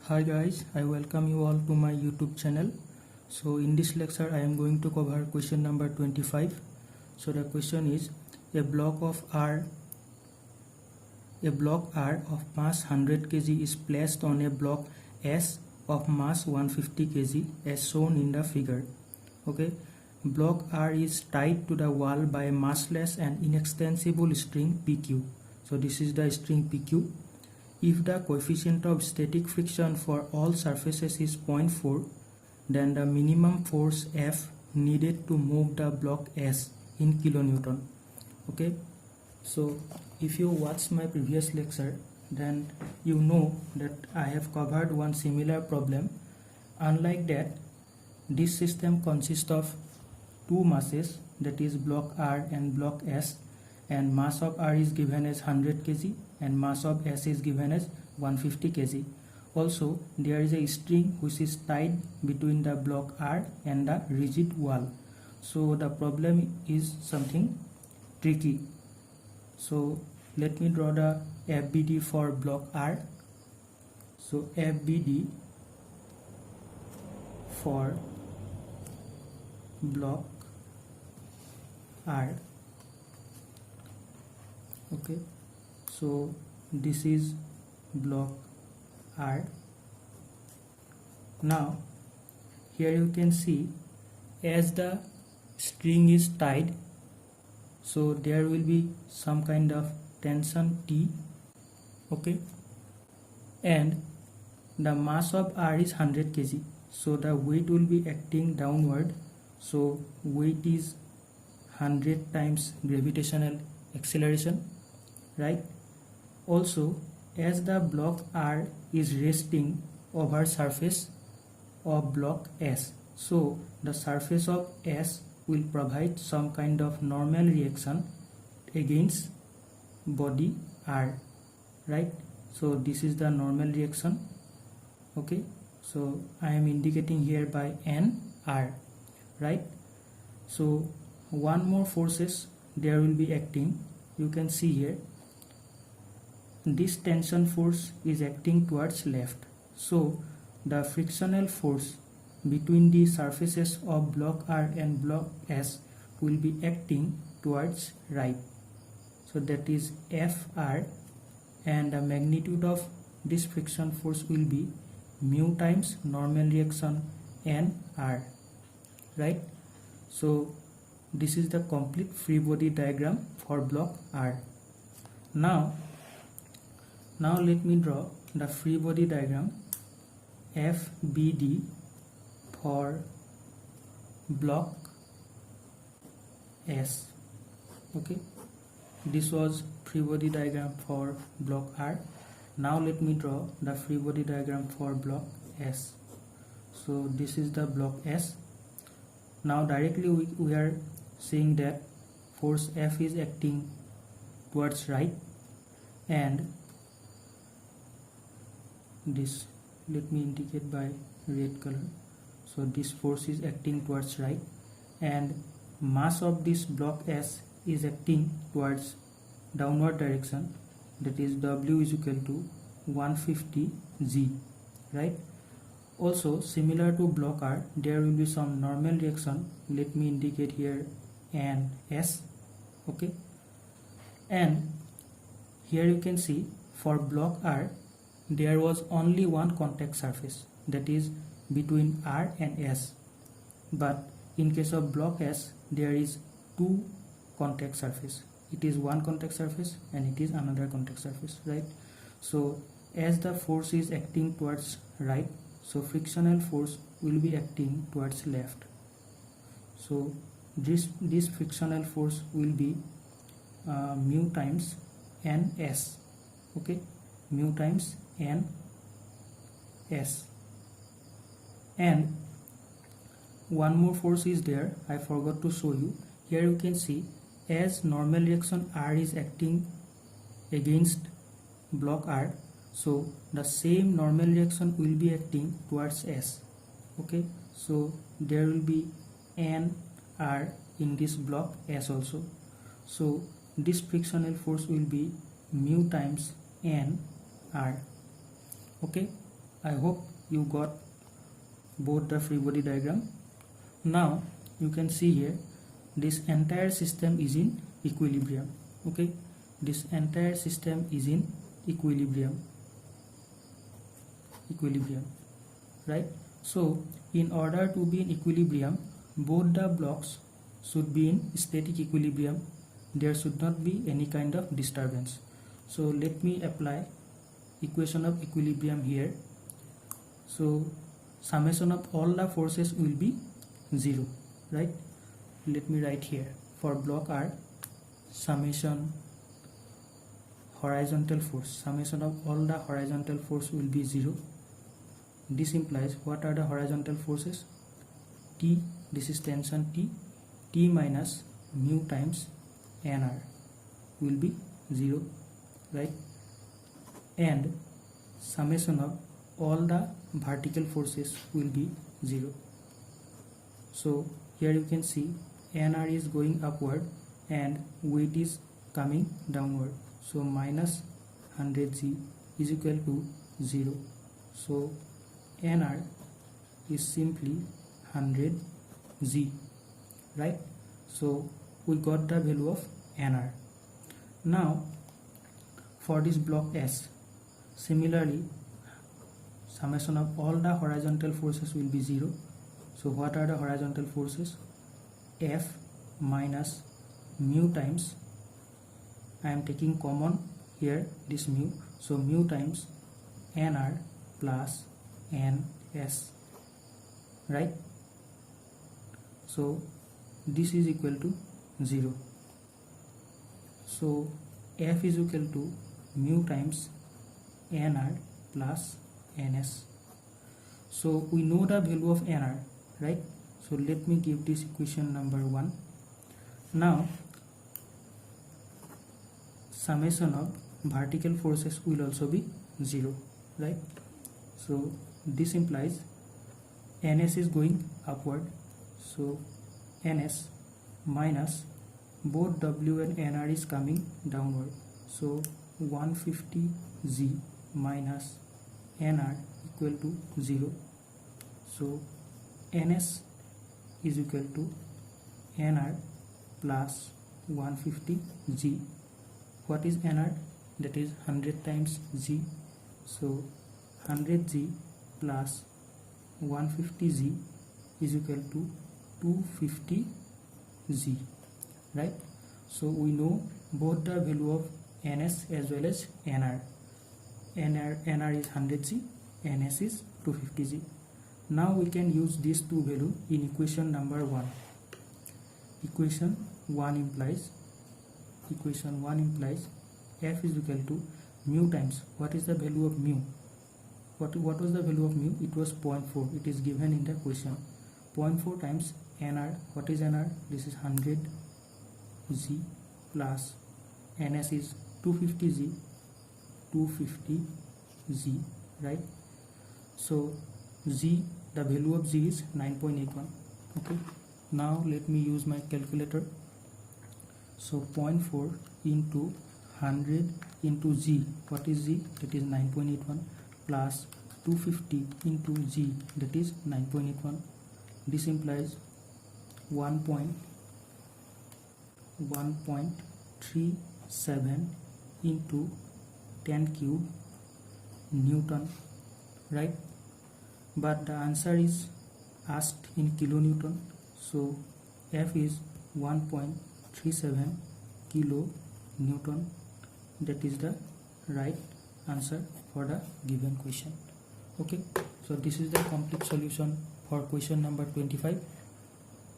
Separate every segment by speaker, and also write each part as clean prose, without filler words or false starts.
Speaker 1: Hi guys, I welcome you all to my YouTube channel. So in this lecture I am going to cover question number 25. So the question is a block R of mass 100 kg is placed on a block S of mass 150 kg as shown in the figure. Okay, block R is tied to the wall by a massless and inextensible string PQ. So this is the string PQ. If the coefficient of static friction for all surfaces is 0.4, then the minimum force F needed to move the block S in kilonewton. Okay, so if you watch my previous lecture, then you know that I have covered one similar problem. Unlike that, this system consists of two masses, that is block R and block S, and mass of R is given as 100 kg and mass of S is given as 150 kg. Also, there is a string which is tied between the block R and the rigid wall. So the problem is something tricky. So let me draw the FBD for block R. So FBD for block R. Okay, so this is block R. Now here you can see, as the string is tied, so there will be some kind of tension T. Okay, and the mass of R is 100 kg, so the weight will be acting downward. So weight is 100 times gravitational acceleration, right? Also, as the block R is resting over surface of block S, so the surface of S will provide some kind of normal reaction against body R, right? So this is the normal reaction. Okay, so I am indicating here by NR, right? So one more forces there will be acting. You can see here, this tension force is acting towards left, so the frictional force between the surfaces of block R and block S will be acting towards right. So that is FR, and the magnitude of this friction force will be mu times normal reaction NR, right? So this is the complete free body diagram for block R. Now let me draw the free body diagram FBD for block S. Okay, this was free body diagram for block R. Now let me draw the free body diagram for block S. So this is the block S. Now directly we are seeing that force F is acting towards right, and this, let me indicate by red color. So this force is acting towards right, and mass of this block S is acting towards downward direction, that is W is equal to 150 G, right? Also, similar to block R, there will be some normal reaction. Let me indicate here NS. Okay, and here you can see for block R there was only one contact surface, that is between R and S, but in case of block S there is two contact surface. It is one contact surface and it is another contact surface, right? So as the force is acting towards right, so frictional force will be acting towards left. So this frictional force will be mu times NS. Okay, mu times NS. And one more force is there, I forgot to show you. Here you can see, as normal reaction R is acting against block R, so the same normal reaction will be acting towards S. Okay, so there will be NR in this block S also. So this frictional force will be mu times NR. Okay, I hope you got both the free body diagram. Now you can see here this entire system is in equilibrium. Okay, this entire system is in equilibrium, right? So in order to be in equilibrium, both the blocks should be in static equilibrium. There should not be any kind of disturbance. So let me apply equation of equilibrium here. So summation of all the forces will be 0, right? Let me write here for block R, summation horizontal force, summation of all the horizontal force will be 0. This implies what are the horizontal forces? T, this is tension T, T minus mu times NR will be 0, right? And summation of all the vertical forces will be 0. So here you can see NR is going upward and weight is coming downward. So minus 100g is equal to 0. So NR is simply 100g, right? So we got the value of NR. Now for this block S, similarly summation of all the horizontal forces will be 0. So what are the horizontal forces? F minus mu times, I am taking common here this mu, so mu times NR plus NS, right? So this is equal to 0. So F is equal to mu times NR plus NS. So we know the value of NR, right? So let me give this equation number 1. Now summation of vertical forces will also be 0, right? So this implies NS is going upward, so NS minus both W and NR is coming downward, so 150g minus NR equal to 0. So NS is equal to NR plus 150g. What is NR? That is 100 times g. So 100g plus 150g is equal to 250g, right? So we know both the value of NS as well as NR. NR is 100g, NS is 250g. Now we can use these two values in equation number 1. Equation 1 implies F is equal to mu times, what is the value of mu? What was the value of mu? It was 0.4. It is given in the question. 0.4 times NR. What is NR? This is 100g plus NS is 250g, right? So g, the value of g is 9.81. Okay. Now let me use my calculator. So 0.4 into 100 into g. What is g? That is 9.81 plus 250 into g, that is 9.81. This implies 1.37 into 10 cube Newton, right? But the answer is asked in kilonewton, so F is 1.37 kilo Newton. That is the right answer for the given question. Okay, so this is the complete solution for question number 25.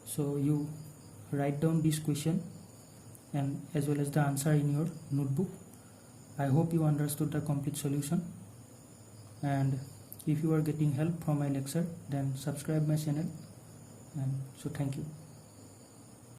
Speaker 1: So you write down this question and as well as the answer in your notebook. I hope you understood the complete solution, and if you are getting help from my lecture, then subscribe my channel, and so thank you.